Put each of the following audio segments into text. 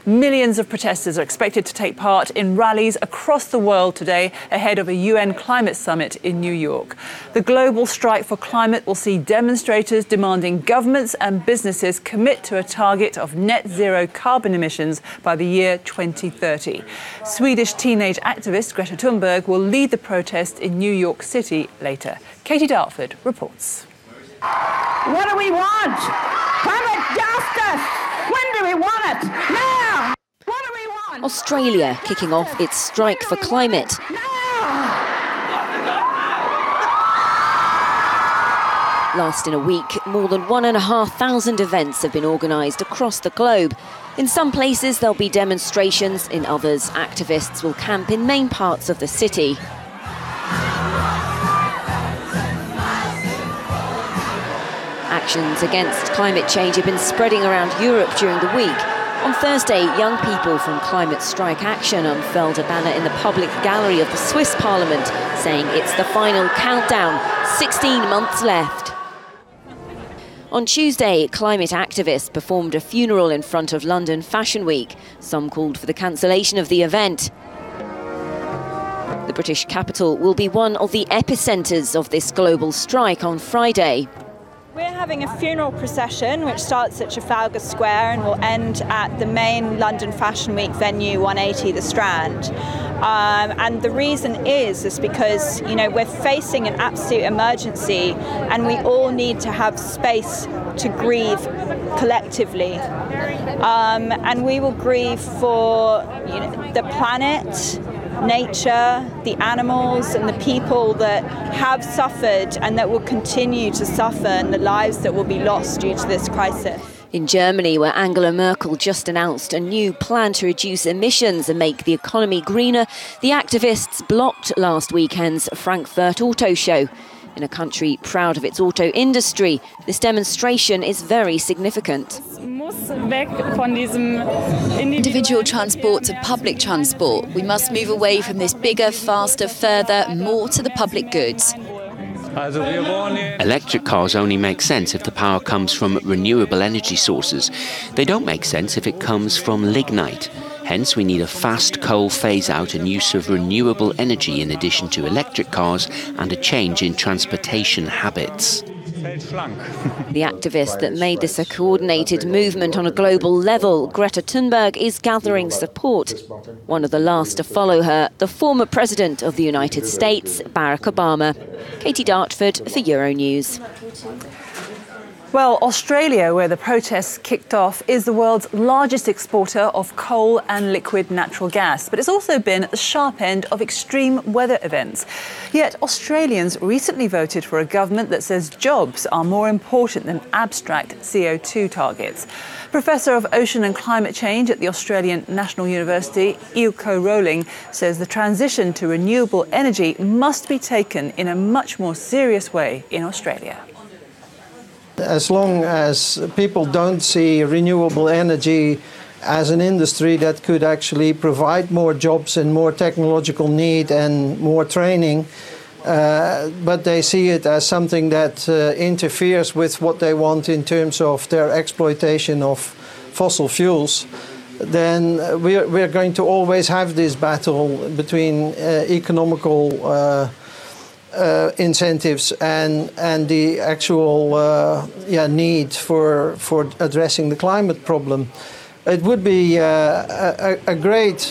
Millions of protesters are expected to take part in rallies across the world today ahead of a UN climate summit in New York. The global strike for climate will see demonstrators demanding governments and businesses commit to a target of net zero carbon emissions by the year 2030. Swedish teenage activist Greta Thunberg will lead the protest in New York City later. Katie Dartford reports. What do we want? Climate justice! When do we want it? Now! What do we want? Australia kicking off its strike for climate. Last in a week, more than 1,500 events have been organised across the globe. In some places there'll be demonstrations, in others activists will camp in main parts of the city. Actions against climate change have been spreading around Europe during the week. On Thursday, young people from Climate Strike Action unfurled a banner in the public gallery of the Swiss Parliament, saying it's the final countdown, 16 months left. On Tuesday, climate activists performed a funeral in front of London Fashion Week. Some called for the cancellation of the event. The British capital will be one of the epicentres of this global strike on Friday. We're having a funeral procession which starts at Trafalgar Square and will end at the main London Fashion Week venue, 180 The Strand. And the reason is because, we're facing an absolute emergency and we all need to have space to grieve collectively. And we will grieve for the planet, nature, the animals and the people that have suffered and that will continue to suffer, and the lives that will be lost due to this crisis. In Germany, where Angela Merkel just announced a new plan to reduce emissions and make the economy greener, the activists blocked last weekend's Frankfurt Auto Show. In a country proud of its auto industry, this demonstration is very significant. Individual transport to public transport. We must move away from this bigger, faster, further, more to the public goods. Electric cars only make sense if the power comes from renewable energy sources. They don't make sense if it comes from lignite. Hence, we need a fast coal phase-out and use of renewable energy in addition to electric cars and a change in transportation habits. The activist that made this a coordinated movement on a global level, Greta Thunberg, is gathering support. One of the last to follow her, the former President of the United States, Barack Obama. Katie Dartford for Euronews. Well, Australia, where the protests kicked off, is the world's largest exporter of coal and liquid natural gas, but it's also been at the sharp end of extreme weather events. Yet Australians recently voted for a government that says jobs are more important than abstract CO2 targets. Professor of Ocean and Climate Change at the Australian National University, Eelco Rowling, says the transition to renewable energy must be taken in a much more serious way in Australia. As long as people don't see renewable energy as an industry that could actually provide more jobs and more technological need and more training, but they see it as something that interferes with what they want in terms of their exploitation of fossil fuels, then we're going to always have this battle between economical incentives and the actual need for addressing the climate problem. It would be a great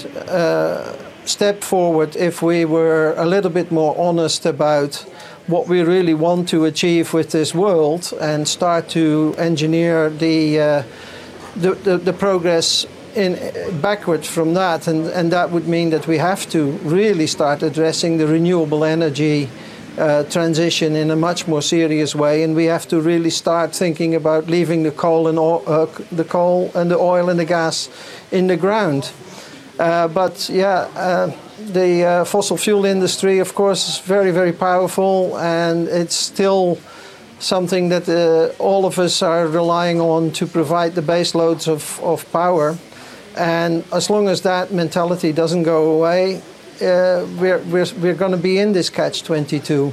step forward if we were a little bit more honest about what we really want to achieve with this world and start to engineer the progress backwards from that, and that would mean that we have to really start addressing the renewable energy transition in a much more serious way, and we have to really start thinking about leaving the coal and the oil and the gas in the ground. The fossil fuel industry, of course, is very, very powerful, and it's still something that all of us are relying on to provide the base loads of power. And as long as that mentality doesn't go away, we're going to be in this catch-22.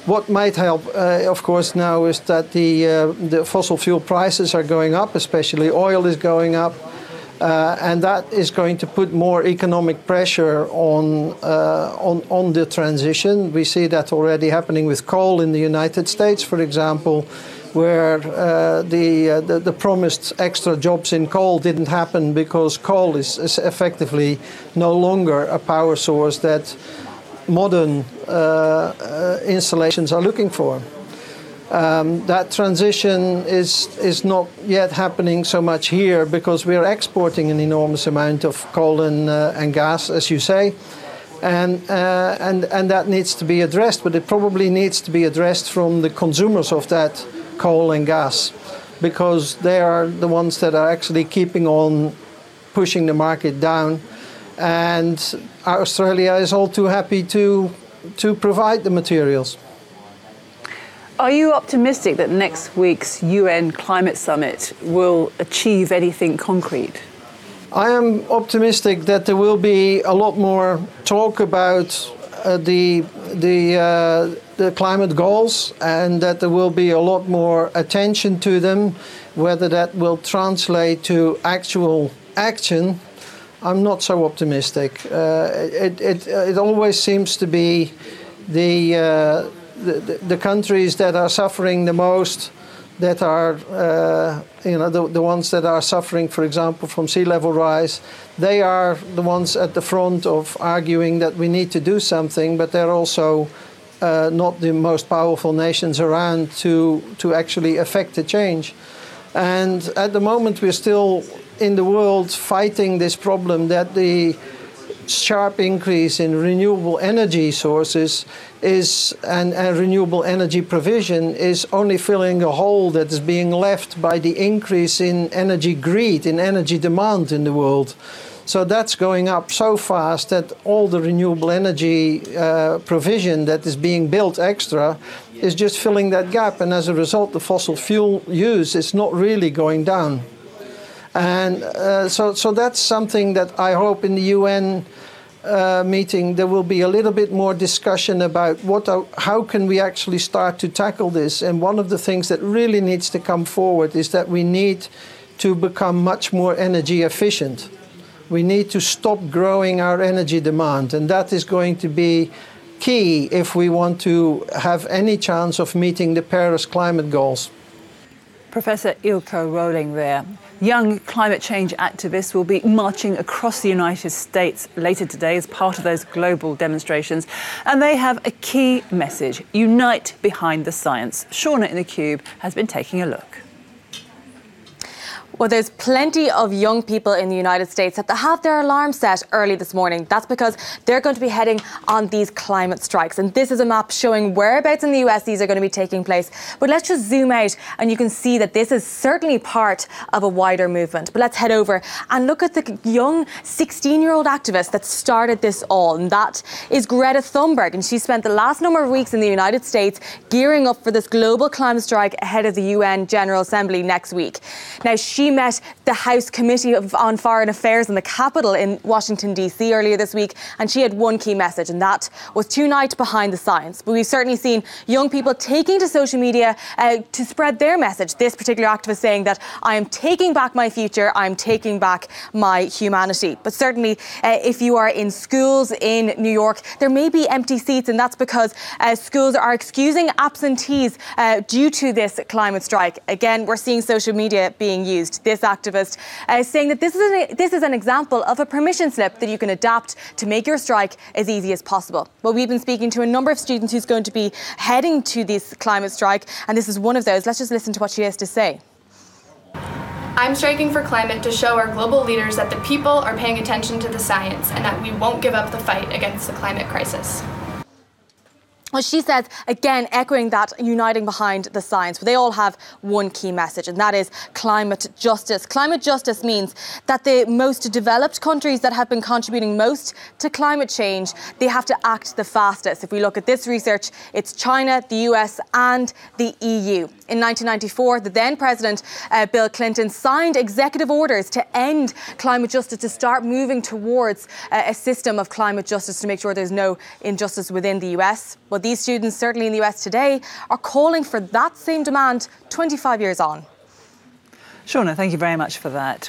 What might help, of course, now is that the fossil fuel prices are going up, especially oil is going up. And that is going to put more economic pressure on the transition. We see that already happening with coal in the United States, for example, where the promised extra jobs in coal didn't happen because coal is effectively no longer a power source that modern installations are looking for. That transition is not yet happening so much here because we are exporting an enormous amount of coal and gas, as you say, and that needs to be addressed. But it probably needs to be addressed from the consumers of that coal and gas, because they are the ones that are actually keeping on pushing the market down. And Australia is all too happy to provide the materials. Are you optimistic that next week's UN Climate Summit will achieve anything concrete? I am optimistic that there will be a lot more talk about the climate goals, and that there will be a lot more attention to them. Whether that will translate to actual action, I'm not so optimistic. It always seems to be the countries that are suffering the most, that are the ones that are suffering, for example, from sea level rise. They are the ones at the front of arguing that we need to do something, but they're also not the most powerful nations around to actually affect the change. And at the moment we're still in the world fighting this problem that the sharp increase in renewable energy sources and renewable energy provision is only filling a hole that is being left by the increase in energy greed, in energy demand in the world. So that's going up so fast that all the renewable energy provision that is being built extra is just filling that gap, and as a result the fossil fuel use is not really going down. And so that's something that I hope in the UN meeting there will be a little bit more discussion about how can we actually start to tackle this. And one of the things that really needs to come forward is that we need to become much more energy efficient. We need to stop growing our energy demand, and that is going to be key if we want to have any chance of meeting the Paris climate goals. Professor Eelco Roling there. Young climate change activists will be marching across the United States later today as part of those global demonstrations. And they have a key message: unite behind the science. Shauna in the Cube has been taking a look. Well, there's plenty of young people in the United States that have their alarm set early this morning. That's because they're going to be heading on these climate strikes. And this is a map showing whereabouts in the US these are going to be taking place. But let's just zoom out and you can see that this is certainly part of a wider movement. But let's head over and look at the young 16-year-old activist that started this all. And that is Greta Thunberg. And she spent the last number of weeks in the United States gearing up for this global climate strike ahead of the UN General Assembly next week. Now, she met the House Committee on Foreign Affairs in the Capitol in Washington, D.C. earlier this week, and she had one key message, and that was to unite behind the science. But we've certainly seen young people taking to social media to spread their message. This particular activist saying that I am taking back my future, I am taking back my humanity. But certainly, if you are in schools in New York, there may be empty seats, and that's because schools are excusing absentees due to this climate strike. Again, we're seeing social media being used. This activist saying that this is an example of a permission slip that you can adapt to make your strike as easy as possible. Well, we've been speaking to a number of students who's going to be heading to this climate strike, and this is one of those. Let's just listen to what she has to say. I'm striking for climate to show our global leaders that the people are paying attention to the science and that we won't give up the fight against the climate crisis. Well, she says, again, echoing that uniting behind the science, but they all have one key message, and that is climate justice. Climate justice means that the most developed countries that have been contributing most to climate change, they have to act the fastest. If we look at this research, it's China, the US and the EU. In 1994, the then President Bill Clinton signed executive orders to end climate justice, to start moving towards a system of climate justice to make sure there's no injustice within the US. Well, these students, certainly in the US today, are calling for that same demand 25 years on. Shauna, thank you very much for that.